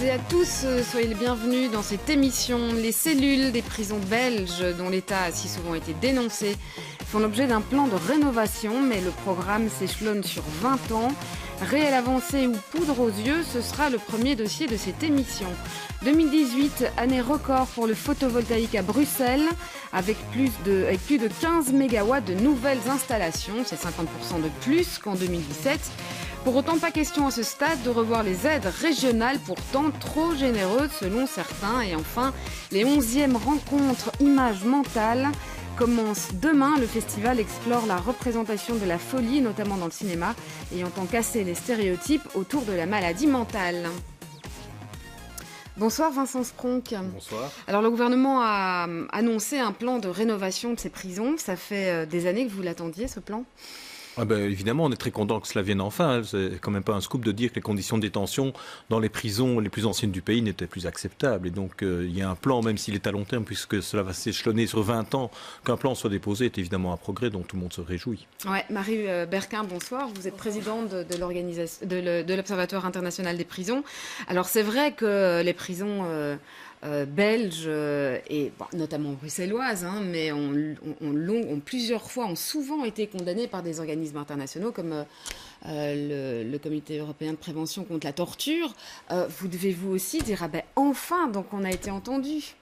et à tous, soyez les bienvenus dans cette émission. Les cellules des prisons belges, dont l'État a si souvent été dénoncé, font l'objet d'un plan de rénovation, mais le programme s'échelonne sur 20 ans. Réelle avancée ou poudre aux yeux, ce sera le premier dossier de cette émission. 2018, année record pour le photovoltaïque à Bruxelles, avec plus de 15 MW de nouvelles installations, c'est 50% de plus qu'en 2017. Pour autant, pas question à ce stade de revoir les aides régionales, pourtant trop généreuses selon certains. Et enfin, les 11e rencontres images mentales commencent demain. Le festival explore la représentation de la folie, notamment dans le cinéma, et entend casser les stéréotypes autour de la maladie mentale. Bonsoir Vincent Spronck. Bonsoir. Alors le gouvernement a annoncé un plan de rénovation de ces prisons. Ça fait des années que vous l'attendiez, ce plan ? Évidemment, on est très content que cela vienne enfin. C'est quand même pas un scoop de dire que les conditions de détention dans les prisons les plus anciennes du pays n'étaient plus acceptables. Et donc, il y a un plan, même s'il est à long terme, puisque cela va s'échelonner sur 20 ans, qu'un plan soit déposé est évidemment un progrès dont tout le monde se réjouit. Ouais, Marie Berquin, bonsoir. Vous êtes présidente de l'Observatoire international des prisons. Alors, c'est vrai que les prisons belges et notamment bruxelloises, mais ont plusieurs fois, ont souvent été condamnées par des organismes internationaux comme le Comité européen de prévention contre la torture. Vous devez vous aussi dire enfin, donc on a été entendu.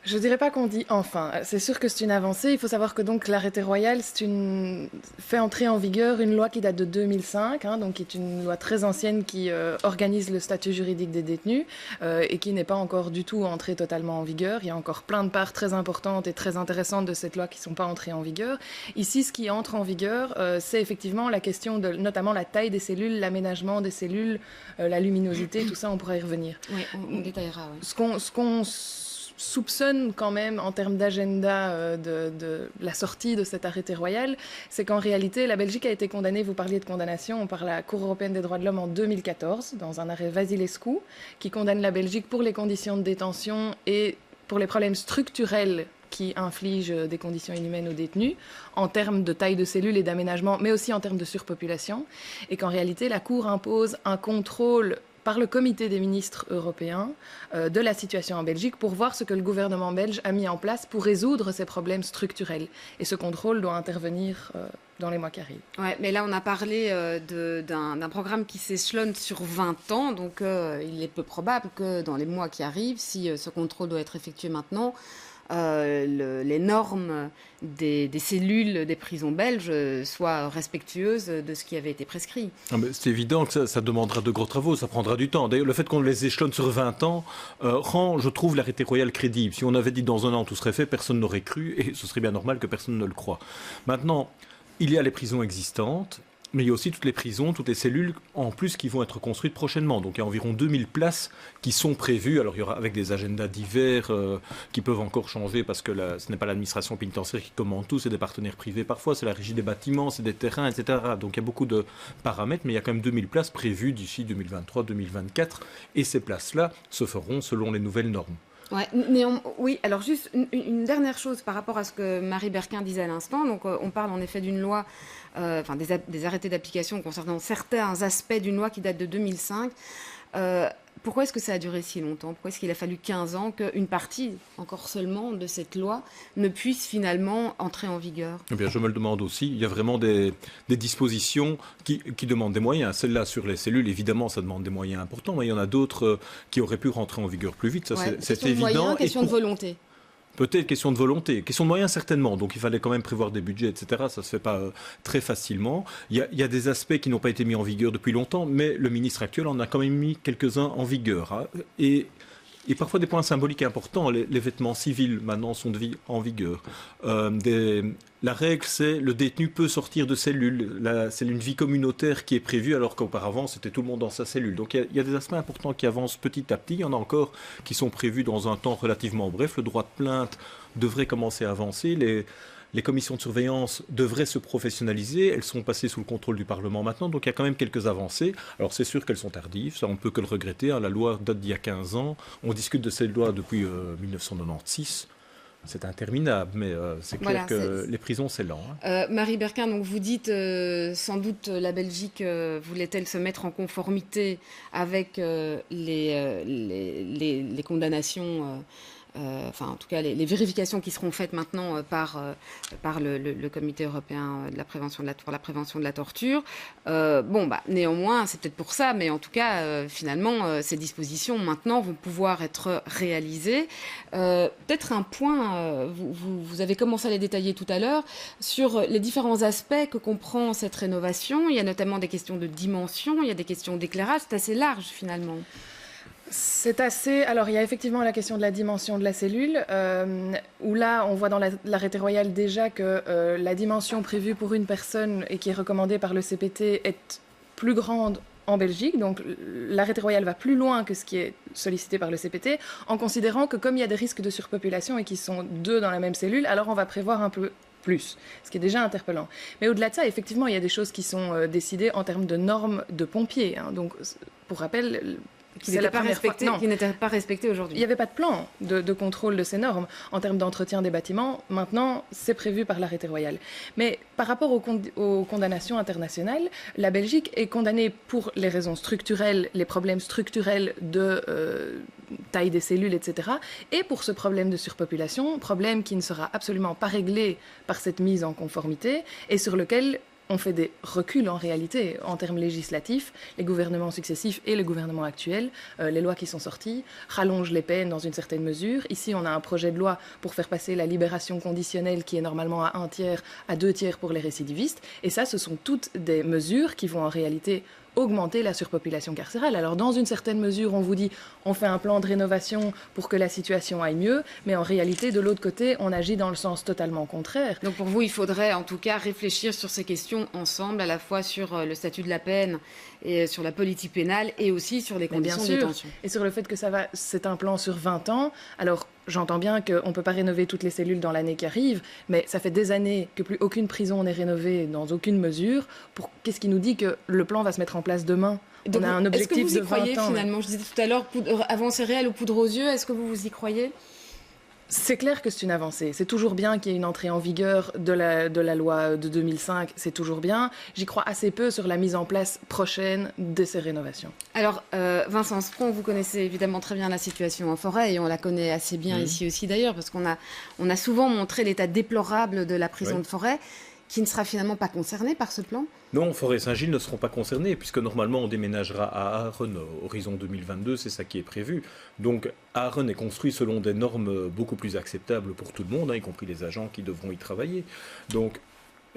Je dirais pas qu'on dit enfin. C'est sûr que c'est une avancée. Il faut savoir que donc l'arrêté royal fait entrer en vigueur une loi qui date de 2005, donc qui est une loi très ancienne qui organise le statut juridique des détenus et qui n'est pas encore du tout entrée totalement en vigueur. Il y a encore plein de parts très importantes et très intéressantes de cette loi qui sont pas entrées en vigueur. Ici, ce qui entre en vigueur, c'est effectivement la question de notamment la taille des cellules, l'aménagement des cellules, la luminosité, tout ça, on pourra y revenir. Oui, on détaillera. Oui. Ce qu'on soupçonne quand même en termes d'agenda de la sortie de cet arrêté royal, c'est qu'en réalité, la Belgique a été condamnée, vous parliez de condamnation, par la Cour européenne des droits de l'homme en 2014, dans un arrêt Vasilescu, qui condamne la Belgique pour les conditions de détention et pour les problèmes structurels qui infligent des conditions inhumaines aux détenus, en termes de taille de cellules et d'aménagement, mais aussi en termes de surpopulation, et qu'en réalité, la Cour impose un contrôle par le comité des ministres européens de la situation en Belgique pour voir ce que le gouvernement belge a mis en place pour résoudre ces problèmes structurels. Et ce contrôle doit intervenir dans les mois qui arrivent. Ouais, mais là, on a parlé d'un programme qui s'échelonne sur 20 ans, donc il est peu probable que dans les mois qui arrivent, si ce contrôle doit être effectué maintenant, les normes des cellules des prisons belges soient respectueuses de ce qui avait été prescrit. C'est évident que ça demandera de gros travaux, ça prendra du temps. D'ailleurs, le fait qu'on les échelonne sur 20 ans rend, je trouve, l'arrêté royal crédible. Si on avait dit dans un an tout serait fait, personne n'aurait cru et ce serait bien normal que personne ne le croie. Maintenant, il y a les prisons existantes, mais il y a aussi toutes les prisons, toutes les cellules en plus qui vont être construites prochainement. Donc il y a environ 2000 places qui sont prévues. Alors il y aura avec des agendas divers qui peuvent encore changer parce que ce n'est pas l'administration pénitentiaire qui commande tout, c'est des partenaires privés parfois, c'est la régie des bâtiments, c'est des terrains, etc. Donc il y a beaucoup de paramètres, mais il y a quand même 2000 places prévues d'ici 2023-2024 et ces places-là se feront selon les nouvelles normes. Ouais, oui, alors juste une dernière chose par rapport à ce que Marie Berquin disait à l'instant. Donc, on parle en effet d'une loi, des arrêtés d'application concernant certains aspects d'une loi qui date de 2005. Pourquoi est-ce que ça a duré si longtemps ? Pourquoi est-ce qu'il a fallu 15 ans qu'une partie, encore seulement, de cette loi ne puisse finalement entrer en vigueur ? Eh bien, je me le demande aussi. Il y a vraiment des dispositions qui demandent des moyens. Celle-là, sur les cellules, évidemment, ça demande des moyens importants, mais il y en a d'autres qui auraient pu rentrer en vigueur plus vite. Ça, c'est évident. Moyens, question de volonté. Peut-être question de volonté, question de moyens certainement, donc il fallait quand même prévoir des budgets, etc. Ça ne se fait pas très facilement. Il y a des aspects qui n'ont pas été mis en vigueur depuis longtemps, mais le ministre actuel en a quand même mis quelques-uns en vigueur. Et parfois des points symboliques importants, les vêtements civils maintenant sont en vigueur. La règle, c'est le détenu peut sortir de cellule. C'est une vie communautaire qui est prévue, alors qu'auparavant, c'était tout le monde dans sa cellule. Donc il y a des aspects importants qui avancent petit à petit. Il y en a encore qui sont prévus dans un temps relativement bref. Le droit de plainte devrait commencer à avancer. Les commissions de surveillance devraient se professionnaliser. Elles sont passées sous le contrôle du Parlement maintenant. Donc il y a quand même quelques avancées. Alors c'est sûr qu'elles sont tardives. Ça, on ne peut que le regretter. La loi date d'il y a 15 ans. On discute de cette loi depuis 1996. C'est interminable, mais c'est clair que les prisons, c'est lent. Marie Berquin, donc vous dites sans doute la Belgique voulait-elle se mettre en conformité avec les condamnations enfin, en tout cas, les vérifications qui seront faites maintenant par le Comité européen pour la prévention de la torture. Néanmoins, c'est peut-être pour ça, mais en tout cas, finalement, ces dispositions maintenant vont pouvoir être réalisées. Peut-être un point, vous avez commencé à les détailler tout à l'heure, sur les différents aspects que comprend cette rénovation. Il y a notamment des questions de dimension, il y a des questions d'éclairage, c'est assez large finalement. C'est assez... Alors, il y a effectivement la question de la dimension de la cellule, où là, on voit dans l'arrêté royal déjà que la dimension prévue pour une personne et qui est recommandée par le CPT est plus grande en Belgique. Donc, l'arrêté royal va plus loin que ce qui est sollicité par le CPT, en considérant que comme il y a des risques de surpopulation et qu'ils sont 2 dans la même cellule, alors on va prévoir un peu plus, ce qui est déjà interpellant. Mais au-delà de ça, effectivement, il y a des choses qui sont décidées en termes de normes de pompiers. Donc, pour rappel... qui n'étaient pas respectées aujourd'hui. Il n'y avait pas de plan de contrôle de ces normes en termes d'entretien des bâtiments. Maintenant, c'est prévu par l'arrêté royal. Mais par rapport aux condamnations internationales, la Belgique est condamnée pour les raisons structurelles, les problèmes structurels de taille des cellules, etc. Et pour ce problème de surpopulation, problème qui ne sera absolument pas réglé par cette mise en conformité et sur lequel... on fait des reculs en réalité en termes législatifs. Les gouvernements successifs et le gouvernement actuel, les lois qui sont sorties, rallongent les peines dans une certaine mesure. Ici, on a un projet de loi pour faire passer la libération conditionnelle qui est normalement à 1/3 à 2/3 pour les récidivistes. Et ça, ce sont toutes des mesures qui vont en réalité augmenter la surpopulation carcérale. Alors, dans une certaine mesure, on vous dit on fait un plan de rénovation pour que la situation aille mieux, mais en réalité, de l'autre côté, on agit dans le sens totalement contraire. Donc, pour vous, il faudrait en tout cas réfléchir sur ces questions ensemble, à la fois sur le statut de la peine et sur la politique pénale et aussi sur les conditions de détention. Et sur le fait que c'est un plan sur 20 ans. Alors, j'entends bien qu'on ne peut pas rénover toutes les cellules dans l'année qui arrive, mais ça fait des années que plus aucune prison n'est rénovée dans aucune mesure. Qu'est-ce qui nous dit que le plan va se mettre en place demain ? Donc, on a un objectif de 20 ans. Est-ce que vous y croyez finalement ? Je disais tout à l'heure, avancée réelle ou poudre aux yeux, est-ce que vous y croyez ? C'est clair que c'est une avancée. C'est toujours bien qu'il y ait une entrée en vigueur de la loi de 2005. C'est toujours bien. J'y crois assez peu sur la mise en place prochaine de ces rénovations. Alors, Vincent Spron, vous connaissez évidemment très bien la situation en forêt et on la connaît assez bien ici aussi d'ailleurs parce qu'on a souvent montré l'état déplorable de la prison de Forêt qui ne sera finalement pas concernée par ce plan. Non, Forêt et Saint-Gilles ne seront pas concernés, puisque normalement on déménagera à Aachen, horizon 2022, c'est ça qui est prévu. Donc Aachen est construit selon des normes beaucoup plus acceptables pour tout le monde, y compris les agents qui devront y travailler. Donc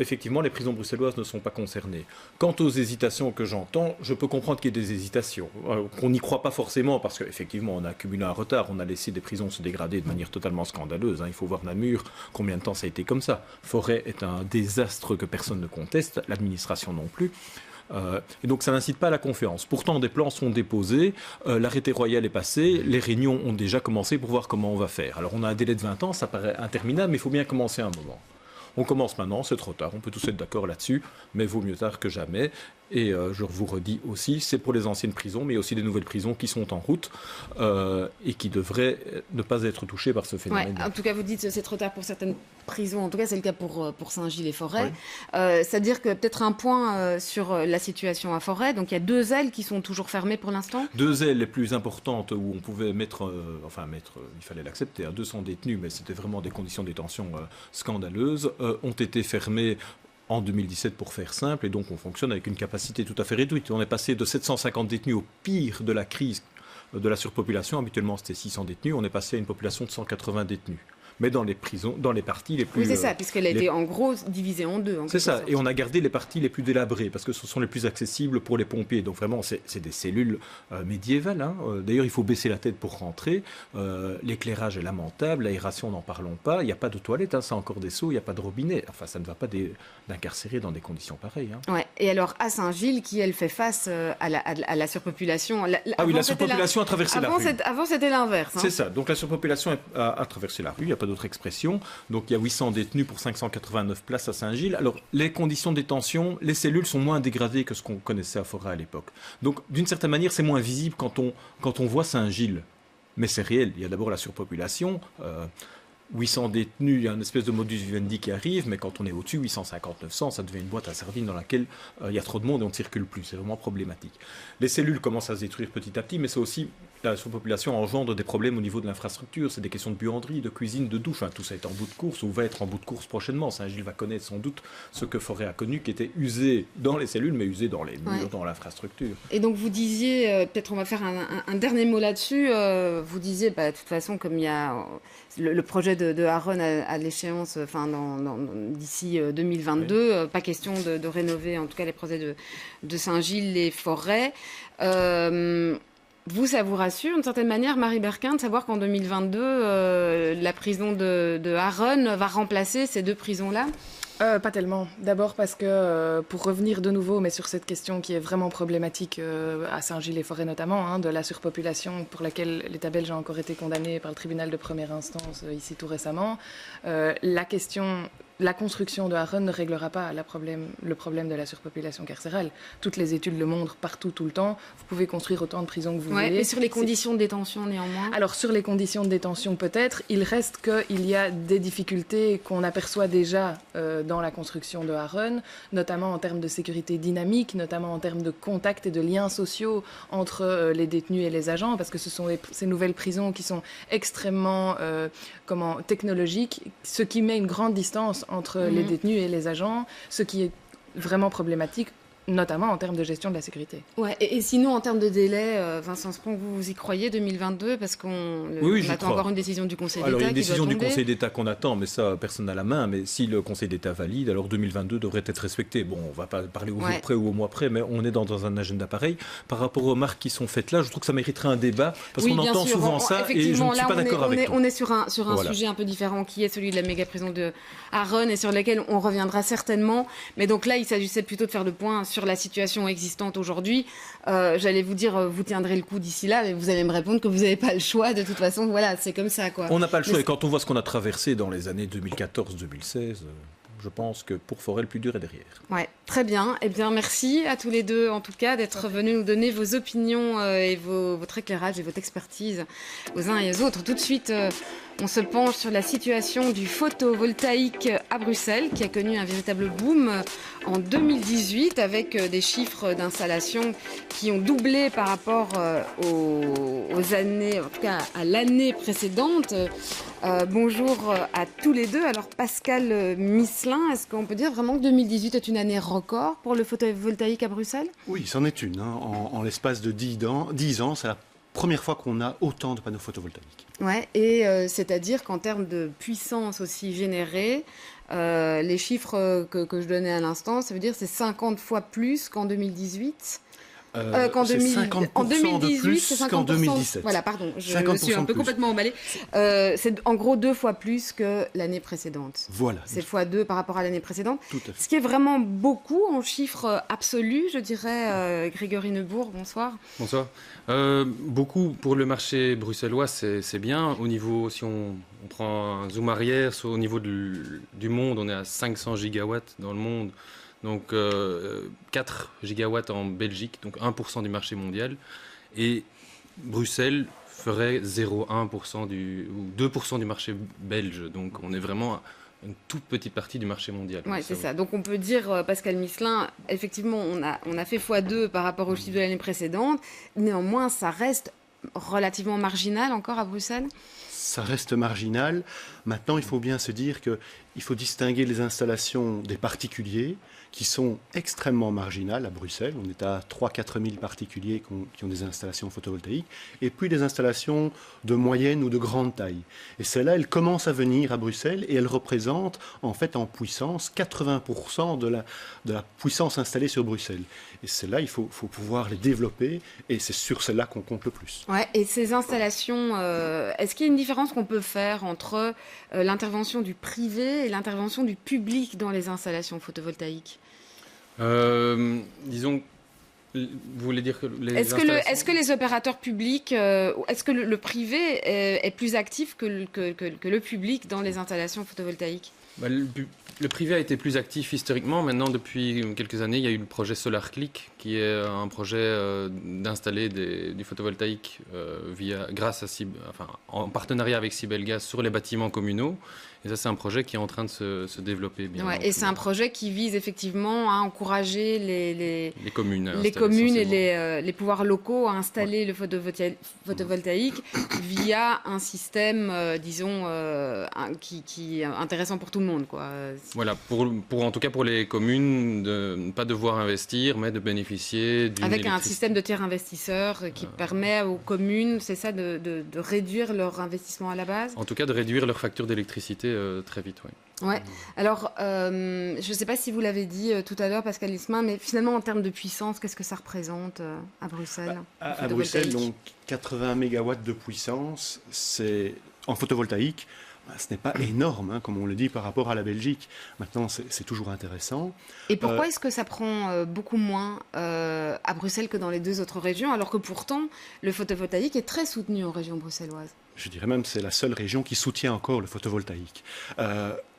effectivement, les prisons bruxelloises ne sont pas concernées. Quant aux hésitations que j'entends, je peux comprendre qu'il y ait des hésitations. Qu'on n'y croit pas forcément, parce qu'effectivement, on a accumulé un retard. On a laissé des prisons se dégrader de manière totalement scandaleuse. Il faut voir Namur, combien de temps ça a été comme ça. Forêt est un désastre que personne ne conteste, l'administration non plus. Et donc ça n'incite pas à la confiance. Pourtant, des plans sont déposés, l'arrêté royal est passé, les réunions ont déjà commencé pour voir comment on va faire. Alors on a un délai de 20 ans, ça paraît interminable, mais il faut bien commencer un moment. On commence maintenant, c'est trop tard, on peut tous être d'accord là-dessus, mais vaut mieux tard que jamais. Et je vous redis aussi, c'est pour les anciennes prisons, mais il y a aussi des nouvelles prisons qui sont en route et qui devraient ne pas être touchées par ce phénomène. Ouais, en tout cas, vous dites que c'est trop tard pour certaines prisons, en tout cas c'est le cas pour Saint-Gilles et Forêt. C'est-à-dire que peut-être un point sur la situation à Forêt, donc il y a 2 ailes qui sont toujours fermées pour l'instant. 2 ailes les plus importantes où on pouvait mettre, il fallait l'accepter, 200 détenus, mais c'était vraiment des conditions de détention scandaleuses, ont été fermées en 2017 pour faire simple, et donc on fonctionne avec une capacité tout à fait réduite. On est passé de 750 détenus au pire de la crise de la surpopulation, habituellement c'était 600 détenus, on est passé à une population de 180 détenus. Mais dans les prisons, dans les parties les plus... Oui, c'est ça, puisqu'elle a été en gros divisée en 2. C'est ça, et on a gardé les parties les plus délabrées, parce que ce sont les plus accessibles pour les pompiers. Donc vraiment, c'est des cellules médiévales. D'ailleurs, il faut baisser la tête pour rentrer. L'éclairage est lamentable, l'aération, n'en parlons pas. Il n'y a pas de toilette, c'est encore des seaux, il n'y a pas de robinet. Enfin, ça ne va pas d'incarcérer dans des conditions pareilles. Ouais. Et alors, à Saint-Gilles, qui, elle, fait face à la surpopulation... la surpopulation a traversé la rue. Avant, c'était l'inverse. C'est ça, donc la surpopulation a traversé la rue, il n'y a pas d'autre expression. Donc il y a 800 détenus pour 589 places à Saint-Gilles. Alors les conditions de détention, les cellules sont moins dégradées que ce qu'on connaissait à Forêt à l'époque. Donc d'une certaine manière, c'est moins visible quand on voit Saint-Gilles. Mais c'est réel, il y a d'abord la surpopulation. 800 détenus, il y a une espèce de modus vivendi qui arrive, mais quand on est au-dessus, 850, 900, ça devient une boîte à sardines dans laquelle il y a trop de monde et on ne circule plus. C'est vraiment problématique. Les cellules commencent à se détruire petit à petit, mais c'est aussi, la surpopulation engendre des problèmes au niveau de l'infrastructure. C'est des questions de buanderie, de cuisine, de douche. Tout ça est en bout de course ou va être en bout de course prochainement. Saint-Gilles va connaître sans doute ce que Forêt a connu, qui était usé dans les cellules, mais usé dans les murs, dans l'infrastructure. Et donc vous disiez, peut-être on va faire un dernier mot là-dessus, vous disiez, de toute façon, comme il y a le projet de Haronne à l'échéance d'ici 2022, pas question de rénover en tout cas les projets de Saint-Gilles, les forêts. Vous, ça vous rassure d'une certaine manière, Marie Berquin, de savoir qu'en 2022, la prison de Haronne va remplacer ces deux prisons-là ? Pas tellement. D'abord parce que, pour revenir de nouveau, mais sur cette question qui est vraiment problématique à Saint-Gilles-les-Forêts notamment, de la surpopulation pour laquelle l'État belge a encore été condamné par le tribunal de première instance ici tout récemment, la construction de Haronne ne réglera pas le problème de la surpopulation carcérale. Toutes les études le montrent partout, tout le temps. Vous pouvez construire autant de prisons que vous voulez. Et sur les conditions de détention, néanmoins ? Alors, sur les conditions de détention, peut-être. Il reste qu'il y a des difficultés qu'on aperçoit déjà dans la construction de Haronne, notamment en termes de sécurité dynamique, notamment en termes de contact et de liens sociaux entre les détenus et les agents, parce que ce sont ces nouvelles prisons qui sont extrêmement technologiques, ce qui met une grande distance entre les détenus et les agents, ce qui est vraiment problématique, notamment en termes de gestion de la sécurité. Ouais, et sinon, en termes de délai, Vincent Sprong, vous y croyez 2022 parce qu'on attend encore une décision du Conseil d'État. Alors, il y a une décision du Conseil d'État qu'on attend, mais ça, personne n'a la main. Mais si le Conseil d'État valide, alors 2022 devrait être respecté. Bon, on ne va pas parler au jour près ou au mois près, mais on est dans un agenda pareil. Par rapport aux remarques qui sont faites là, je trouve que ça mériterait un débat, parce qu'on entend souvent ça, et je ne suis pas d'accord avec toi. On est sur un sujet un peu différent, qui est celui de la méga-prison de Haronne, et sur lequel on reviendra certainement. Mais donc là, il s'agissait plutôt de faire le point sur la situation existante aujourd'hui. J'allais vous dire, vous tiendrez le coup d'ici là, mais vous allez me répondre que vous n'avez pas le choix. De toute façon, voilà, c'est comme ça, quoi. On n'a pas le choix. Et quand on voit ce qu'on a traversé dans les années 2014-2016, je pense que pour Forêt, le plus dur est derrière. Ouais, très bien. Eh bien, merci à tous les deux, en tout cas, d'être venus nous donner vos opinions et votre éclairage et votre expertise aux uns et aux autres. Tout de suite, on se penche sur la situation du photovoltaïque à Bruxelles, qui a connu un véritable boom en 2018, avec des chiffres d'installation qui ont doublé par rapport aux années, en tout cas à l'année précédente. Bonjour à tous les deux. Alors Pascal Misselin, est-ce qu'on peut dire vraiment que 2018 est une année record pour le photovoltaïque à Bruxelles ? Oui, c'en est une. En l'espace de 10 ans, c'est la première fois qu'on a autant de panneaux photovoltaïques. Ouais, et c'est-à-dire qu'en termes de puissance aussi générée, les chiffres que je donnais à l'instant, ça veut dire que c'est 50 fois plus qu'en 2018. C'est 50% en 2018, de plus c'est 50%, qu'en 2017. Voilà, pardon, je me suis un peu complètement emballée. C'est en gros 2 fois plus que l'année précédente. Voilà. C'est x2 par rapport à l'année précédente. Tout à fait. Ce qui est vraiment beaucoup en chiffres absolus, je dirais. Grégory Neubourg, bonsoir. Bonsoir. Beaucoup pour le marché bruxellois, c'est bien. Au niveau, si on prend un zoom arrière, au niveau du monde, on est à 500 gigawatts dans le monde. Donc 4 gigawatts en Belgique, donc 1% du marché mondial. Et Bruxelles ferait 0,1% ou 2% du marché belge. Donc on est vraiment une toute petite partie du marché mondial. Oui, c'est ça. Donc on peut dire, Pascal Misselin, effectivement, on a fait x2 par rapport au chiffre de l'année précédente. Néanmoins, ça reste relativement marginal encore à Bruxelles. Ça reste marginal. Maintenant, il faut bien se dire qu'il faut distinguer les installations des particuliers qui sont extrêmement marginales à Bruxelles. On est à 3-4 000 particuliers qui ont des installations photovoltaïques, et puis des installations de moyenne ou de grande taille. Et celles-là, elles commencent à venir à Bruxelles, et elles représentent en fait en puissance 80% de la puissance installée sur Bruxelles. Et celles-là, il faut pouvoir les développer, et c'est sur celles-là qu'on compte le plus. Ouais, et ces installations, est-ce qu'il y a une différence qu'on peut faire entre l'intervention du privé et l'intervention du public dans les installations photovoltaïques ? Disons, Vous voulez dire que Est-ce que les opérateurs publics, est-ce que le privé est plus actif que le public dans les installations photovoltaïques? Le privé a été plus actif historiquement. Maintenant, depuis quelques années, il y a eu le projet SolarClick, qui est un projet d'installer du photovoltaïque en partenariat avec Sibelgas sur les bâtiments communaux. Et ça, c'est un projet qui est en train de se développer bien. Ouais, et c'est un projet qui vise effectivement à encourager les communes et les pouvoirs locaux à installer le photovoltaïque via un système, disons, qui est intéressant pour tout le monde, quoi. Voilà, en tout cas pour les communes, de ne pas devoir investir, mais de bénéficier d'une avec un système de tiers investisseurs qui permet aux communes, c'est ça, de réduire leur investissement à la base? En tout cas, de réduire leur facture d'électricité très vite, oui. Ouais. Alors, je ne sais pas si vous l'avez dit tout à l'heure, Pascal Lismin, mais finalement, en termes de puissance, qu'est-ce que ça représente à Bruxelles? À Bruxelles, donc 80 MW de puissance, c'est en photovoltaïque. Ce n'est pas énorme, comme on le dit, par rapport à la Belgique. Maintenant, c'est toujours intéressant. Et pourquoi est-ce que ça prend beaucoup moins à Bruxelles que dans les deux autres régions, alors que pourtant, le photovoltaïque est très soutenu en région bruxelloise? Je dirais même que c'est la seule région qui soutient encore le photovoltaïque.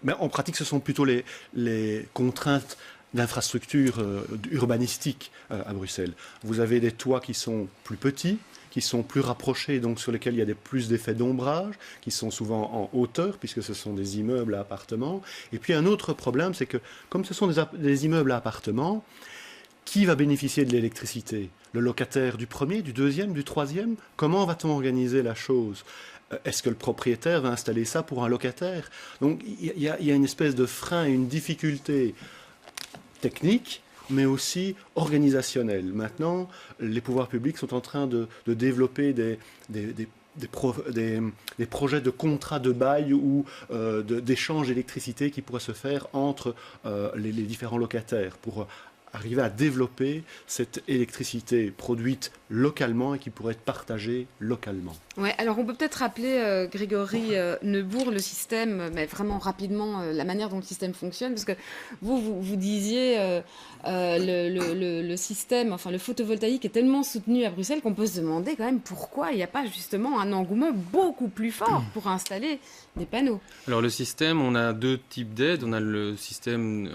Mais en pratique, ce sont plutôt les contraintes d'infrastructures urbanistiques à Bruxelles. Vous avez des toits qui sont plus petits, qui sont plus rapprochés, donc sur lesquels il y a plus d'effets d'ombrage, qui sont souvent en hauteur, puisque ce sont des immeubles à appartements. Et puis un autre problème, c'est que comme ce sont des immeubles à appartements, qui va bénéficier de l'électricité? Le locataire du premier, du deuxième, du troisième? Comment va-t-on organiser la chose? Est-ce que le propriétaire va installer ça pour un locataire? Donc il y a une espèce de frein et une difficulté technique, mais aussi organisationnelle. Maintenant, les pouvoirs publics sont en train de développer des projets de contrats de bail ou d'échange d'électricité qui pourraient se faire entre les différents locataires pour arriver à développer cette électricité produite localement et qui pourrait être partagée localement. Ouais, alors on peut peut-être rappeler, Grégory Neubourg, le système, mais vraiment rapidement, la manière dont le système fonctionne, parce que vous disiez le système, enfin le photovoltaïque est tellement soutenu à Bruxelles qu'on peut se demander quand même pourquoi il n'y a pas justement un engouement beaucoup plus fort pour installer des panneaux. Alors le système, on a deux types d'aides. On a le système...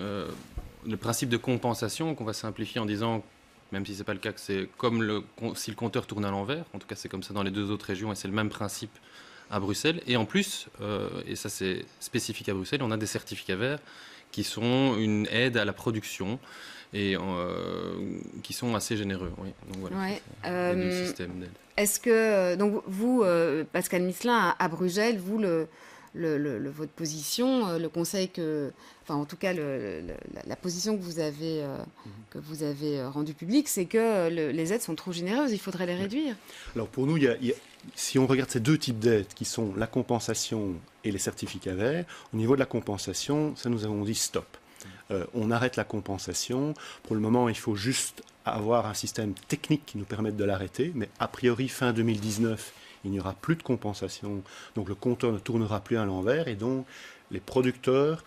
le principe de compensation qu'on va simplifier en disant, même si ce n'est pas le cas, que c'est comme si le compteur tourne à l'envers. En tout cas, c'est comme ça dans les deux autres régions et c'est le même principe à Bruxelles. Et en plus, et ça c'est spécifique à Bruxelles, on a des certificats verts qui sont une aide à la production et qui sont assez généreux. Oui. Donc voilà, les deux systèmes d'aide. Est-ce que, donc vous, Pascal Misselin, à Bruxelles, vous, votre position, le conseil enfin en tout cas la position que vous avez rendue publique, c'est que les aides sont trop généreuses, il faudrait les réduire. Alors pour nous, si on regarde ces deux types d'aides qui sont la compensation et les certificats verts, au niveau de la compensation, ça nous avons dit stop. On arrête la compensation. Pour le moment, il faut juste avoir un système technique qui nous permette de l'arrêter, mais a priori fin 2019, il n'y aura plus de compensation, donc le compteur ne tournera plus à l'envers et donc les producteurs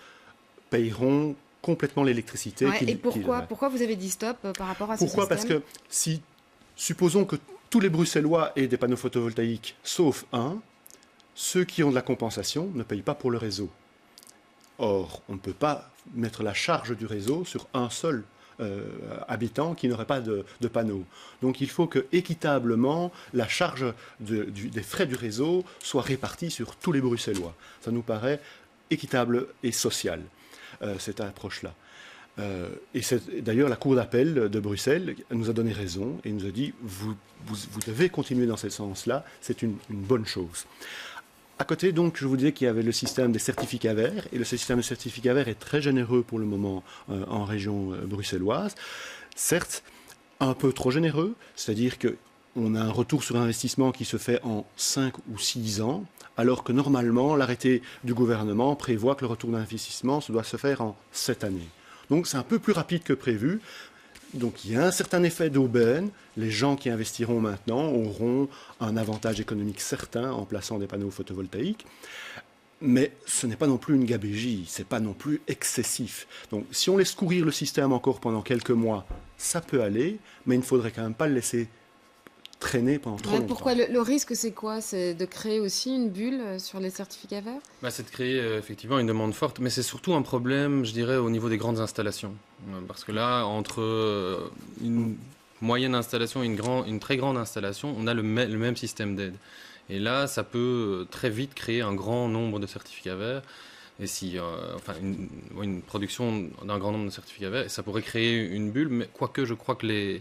payeront complètement l'électricité. Et pourquoi vous avez dit stop par rapport à ce système? Pourquoi? Parce que supposons que tous les Bruxellois aient des panneaux photovoltaïques, sauf un, ceux qui ont de la compensation ne payent pas pour le réseau. Or, on ne peut pas mettre la charge du réseau sur un seul habitant qui n'aurait pas de panneaux. Donc il faut que équitablement la charge des frais du réseau soit répartie sur tous les Bruxellois. Ça nous paraît équitable et social, cette approche-là. Et d'ailleurs la Cour d'appel de Bruxelles nous a donné raison et nous a dit vous devez continuer dans ce sens-là, c'est une bonne chose. À côté, donc, je vous disais qu'il y avait le système des certificats verts, et le système de certificats verts est très généreux pour le moment en région bruxelloise. Certes, un peu trop généreux, c'est-à-dire qu'on a un retour sur investissement qui se fait en 5 ou 6 ans, alors que normalement, l'arrêté du gouvernement prévoit que le retour d'investissement doit se faire en 7 années. Donc c'est un peu plus rapide que prévu. Donc il y a un certain effet d'aubaine. Les gens qui investiront maintenant auront un avantage économique certain en plaçant des panneaux photovoltaïques. Mais ce n'est pas non plus une gabegie, c'est pas non plus excessif. Donc si on laisse courir le système encore pendant quelques mois, ça peut aller, mais il ne faudrait quand même pas le laisser traîner pendant trop longtemps. Pourquoi le risque, c'est quoi? C'est de créer aussi une bulle sur les certificats verts? C'est de créer effectivement une demande forte, mais c'est surtout un problème, je dirais, au niveau des grandes installations. Parce que là, entre une moyenne installation et une très grande installation, on a le même système d'aide. Et là, ça peut très vite créer un grand nombre de certificats verts. Et une production d'un grand nombre de certificats verts, et ça pourrait créer une bulle, mais quoique je crois que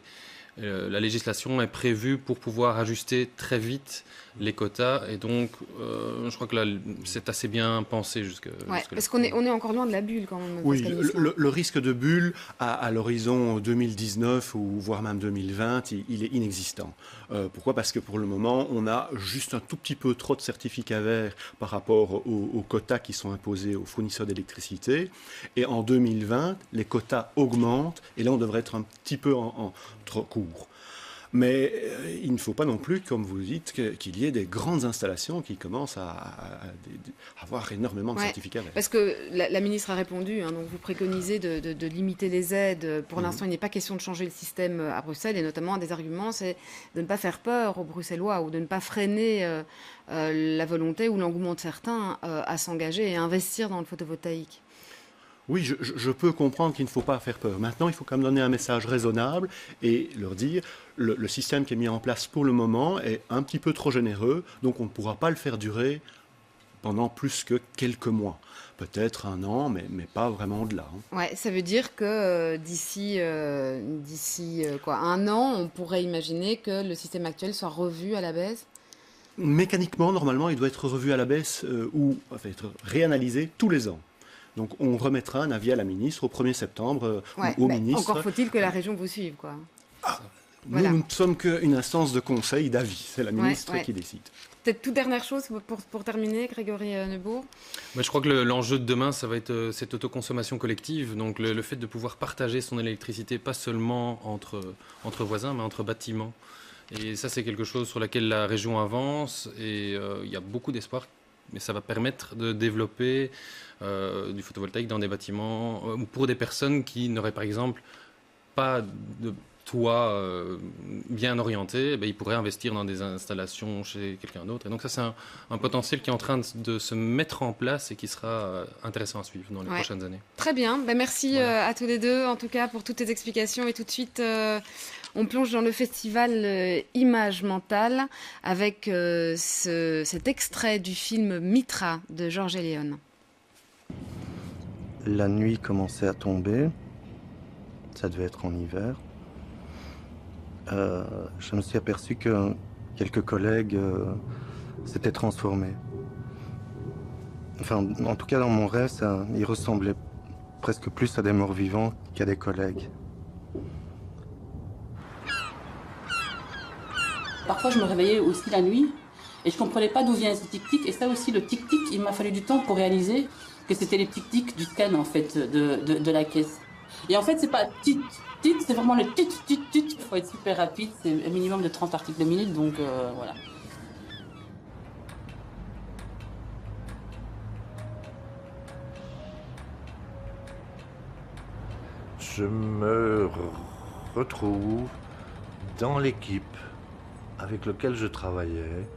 la législation est prévue pour pouvoir ajuster très vite les quotas, et donc je crois que là c'est assez bien pensé jusque parce qu'on est encore loin de la bulle quand même. Oui, le risque de bulle à l'horizon 2019 ou voire même 2020, il est inexistant. Pourquoi? Parce que pour le moment, on a juste un tout petit peu trop de certificats verts par rapport aux quotas qui sont imposés aux fournisseurs d'électricité. Et en 2020, les quotas augmentent, et là on devrait être un petit peu en trop court. Mais il ne faut pas non plus, comme vous dites, qu'il y ait des grandes installations qui commencent à avoir énormément de certificats verts. Parce que la ministre a répondu, donc vous préconisez de limiter les aides. Pour l'instant, il n'est pas question de changer le système à Bruxelles, et notamment un des arguments, c'est de ne pas faire peur aux Bruxellois ou de ne pas freiner la volonté ou l'engouement de certains à s'engager et à investir dans le photovoltaïque. Oui, je peux comprendre qu'il ne faut pas faire peur. Maintenant, il faut quand même donner un message raisonnable et leur dire le système qui est mis en place pour le moment est un petit peu trop généreux, donc on ne pourra pas le faire durer pendant plus que quelques mois. Peut-être un an, mais pas vraiment au-delà. Ouais, ça veut dire que d'ici un an, on pourrait imaginer que le système actuel soit revu à la baisse? Mécaniquement, normalement, il doit être revu à la baisse ou être réanalysé tous les ans. Donc on remettra un avis à la ministre au 1er septembre au ministre. Encore faut-il que la région vous suive, quoi. Voilà. Nous ne sommes qu'une instance de conseil, d'avis. C'est la ministre qui décide. Peut-être toute dernière chose pour terminer, Grégory Neubourg. Je crois que l'enjeu de demain, ça va être cette autoconsommation collective. Donc le fait de pouvoir partager son électricité, pas seulement entre voisins, mais entre bâtiments. Et ça, c'est quelque chose sur laquelle la région avance. Et il y a beaucoup d'espoir. Mais ça va permettre de développer du photovoltaïque dans des bâtiments pour des personnes qui n'auraient par exemple pas de toit bien orienté. Ils pourraient investir dans des installations chez quelqu'un d'autre. Et donc ça, c'est un potentiel qui est en train de se mettre en place et qui sera intéressant à suivre dans les prochaines années. Très bien. Merci à tous les deux, en tout cas, pour toutes tes explications. Et tout de suite, on plonge dans le festival Images Mentales avec cet extrait du film Mitra de Georges Léon. La nuit commençait à tomber. Ça devait être en hiver. Je me suis aperçu que quelques collègues s'étaient transformés. Enfin, en tout cas, dans mon rêve, ils ressemblaient presque plus à des morts vivants qu'à des collègues. Parfois, je me réveillais aussi la nuit et je ne comprenais pas d'où vient ce tic-tic. Et ça aussi, le tic-tic, il m'a fallu du temps pour réaliser que c'était les tic-tic du scan, en fait, de la caisse. Et en fait, c'est pas tit, tit, c'est vraiment le tit, tit, tit. Il faut être super rapide, c'est un minimum de 30 articles de minute, donc voilà. Je me retrouve dans l'équipe avec laquelle je travaillais,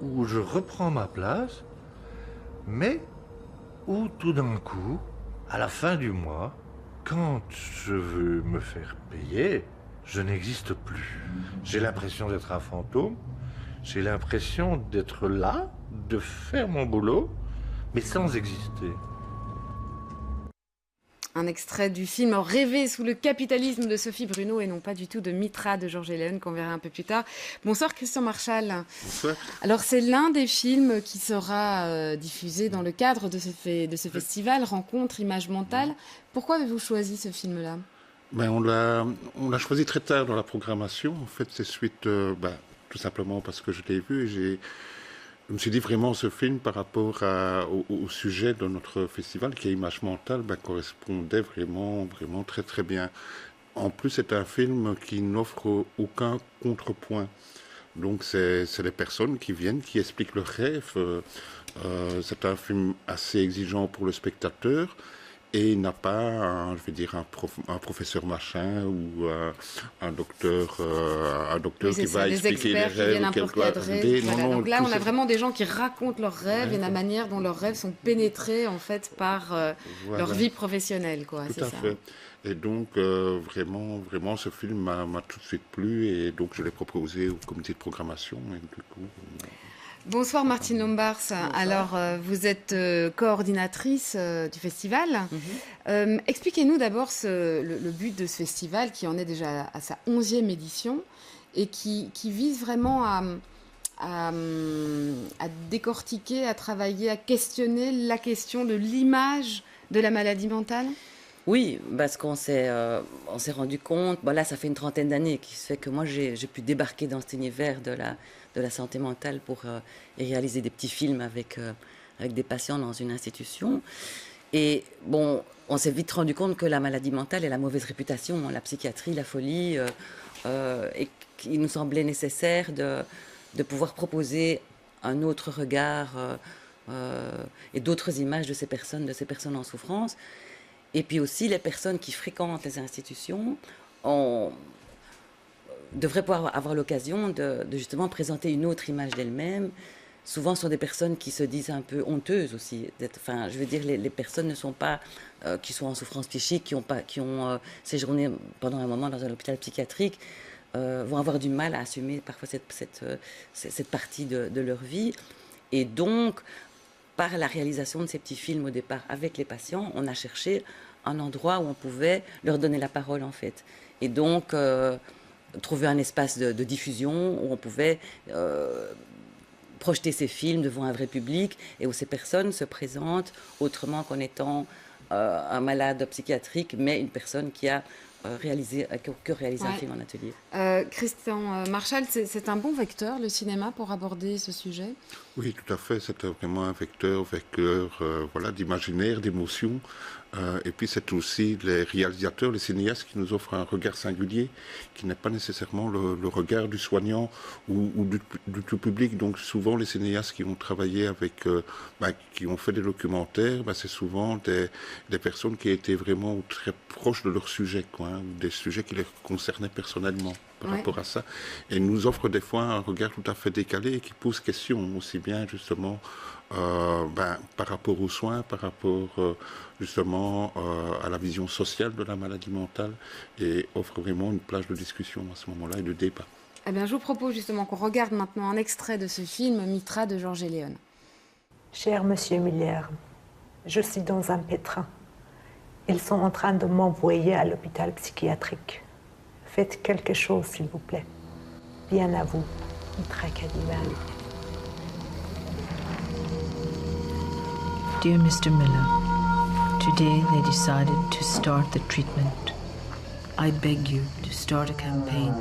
où je reprends ma place, mais où tout d'un coup, à la fin du mois, quand je veux me faire payer, je n'existe plus. J'ai l'impression d'être un fantôme, j'ai l'impression d'être là, de faire mon boulot, mais sans exister. Un extrait du film Rêver sous le capitalisme de Sophie Bruno et non pas du tout de Mitra de Georges Léon qu'on verra un peu plus tard. Bonsoir Christian Marchal. Bonsoir. Alors c'est l'un des films qui sera diffusé dans le cadre de ce festival Rencontre Images Mentales. Pourquoi avez-vous choisi ce film-là ? On l'a choisi très tard dans la programmation. En fait, c'est suite, tout simplement parce que je l'ai vu et je me suis dit vraiment ce film par rapport au sujet de notre festival qui est Images Mentales correspondait vraiment très très bien. En plus, c'est un film qui n'offre aucun contrepoint. Donc c'est des personnes qui viennent, qui expliquent leurs rêves. C'est un film assez exigeant pour le spectateur. Et il n'a pas, je vais dire, un professeur machin ou un docteur qui va expliquer les rêves. Donc là, on a vraiment des gens qui racontent leurs rêves et la manière dont leurs rêves sont pénétrés en fait par leur vie professionnelle, quoi. Tout à fait. Et donc, vraiment, ce film m'a tout de suite plu et donc je l'ai proposé au comité de programmation. Et du coup, Bonsoir Martine Lombars. Bonsoir. Alors, vous êtes coordinatrice du festival. Expliquez-nous d'abord le but de ce festival qui en est déjà à sa 11e édition et qui vise vraiment à décortiquer, à travailler, à questionner la question de l'image de la maladie mentale. Oui, parce qu'on s'est rendu compte, là ça fait une 30aine d'années qui se fait que moi j'ai pu débarquer dans cet univers de la santé mentale pour réaliser des petits films avec des patients dans une institution. Et bon, on s'est vite rendu compte que la maladie mentale et la mauvaise réputation, la psychiatrie, la folie, et qu'il nous semblait nécessaire de pouvoir proposer un autre regard et d'autres images de ces personnes en souffrance. Et puis aussi, les personnes qui fréquentent les institutions devraient pouvoir avoir l'occasion de justement présenter une autre image d'elles-mêmes. Souvent, ce sont des personnes qui se disent un peu honteuses aussi. Enfin, je veux dire, les personnes ne sont pas, qui sont en souffrance psychique, qui ont séjourné pendant un moment dans un hôpital psychiatrique, vont avoir du mal à assumer parfois cette partie de leur vie. Et donc, par la réalisation de ces petits films au départ avec les patients, on a cherché un endroit où on pouvait leur donner la parole en fait. Et donc, trouver un espace de diffusion où on pouvait projeter ces films devant un vrai public et où ces personnes se présentent autrement qu'en étant un malade psychiatrique, mais une personne qui a réalisé un film en atelier. Christian Marchal, c'est un bon vecteur, le cinéma, pour aborder ce sujet? Oui, tout à fait. C'est vraiment un vecteur d'imaginaire, d'émotion. Et puis c'est aussi les réalisateurs, les cinéastes qui nous offrent un regard singulier, qui n'est pas nécessairement le regard du soignant ou du tout public. Donc souvent les cinéastes qui ont travaillé avec, qui ont fait des documentaires, c'est souvent des personnes qui étaient vraiment très proches de leur sujet, des sujets qui les concernaient personnellement par rapport à ça. Et nous offrent des fois un regard tout à fait décalé et qui pose question aussi bien justement par rapport aux soins, par rapport justement à la vision sociale de la maladie mentale et offre vraiment une plage de discussion à ce moment-là et de débat. Eh bien, je vous propose justement qu'on regarde maintenant un extrait de ce film Mitra de Georges Léon. Cher Monsieur Muller, je suis dans un pétrin. Ils sont en train de m'envoyer à l'hôpital psychiatrique. Faites quelque chose, s'il vous plaît. Bien à vous, Mitra Kadival. Dear Mr. Miller, today they decided to start the treatment. I beg you to start a campaign.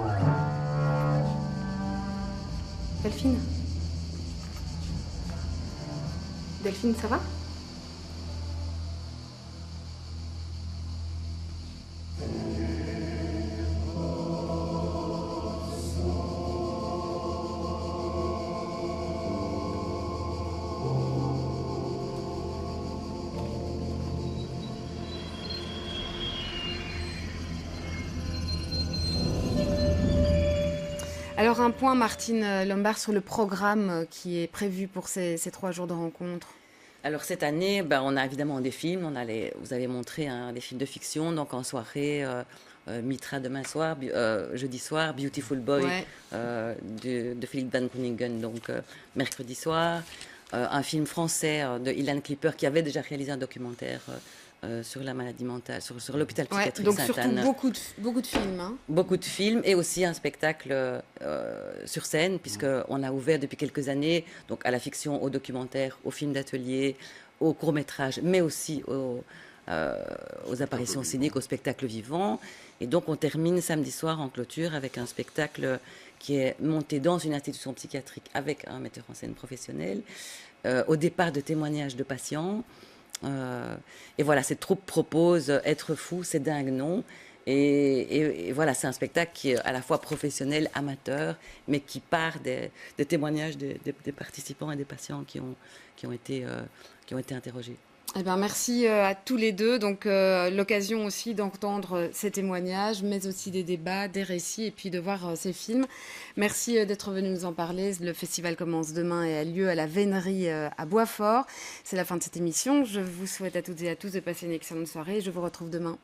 Delphine? Delphine, ça va? Alors un point, Martine Lombars, sur le programme qui est prévu pour ces 3 jours de rencontre. Alors cette année, on a évidemment des films. Vous avez montré des films de fiction, donc en soirée, Mitra demain soir, jeudi soir, Beautiful Boy de Philippe Van Groeningen, donc mercredi soir. Un film français de Ilan Clipper qui avait déjà réalisé un documentaire sur la maladie mentale, sur l'hôpital psychiatrique Sainte-Anne. Donc surtout beaucoup de films. Hein. Beaucoup de films et aussi un spectacle sur scène, puisqu'on a ouvert depuis quelques années donc à la fiction, au documentaire, aux films d'atelier, aux courts-métrages, mais aussi aux apparitions scéniques, aux spectacles vivants. Et donc on termine samedi soir en clôture avec un spectacle qui est monté dans une institution psychiatrique avec un metteur en scène professionnel, au départ de témoignages de patients. Et voilà, cette troupe propose Être fou, c'est dingue, non? Et voilà, c'est un spectacle qui est à la fois professionnel, amateur, mais qui part des témoignages des participants et des patients qui ont été interrogés. Eh bien, merci à tous les deux. Donc, l'occasion aussi d'entendre ces témoignages, mais aussi des débats, des récits, et puis de voir ces films. Merci d'être venus nous en parler. Le festival commence demain et a lieu à la Vénerie à Boisfort. C'est la fin de cette émission. Je vous souhaite à toutes et à tous de passer une excellente soirée et je vous retrouve demain.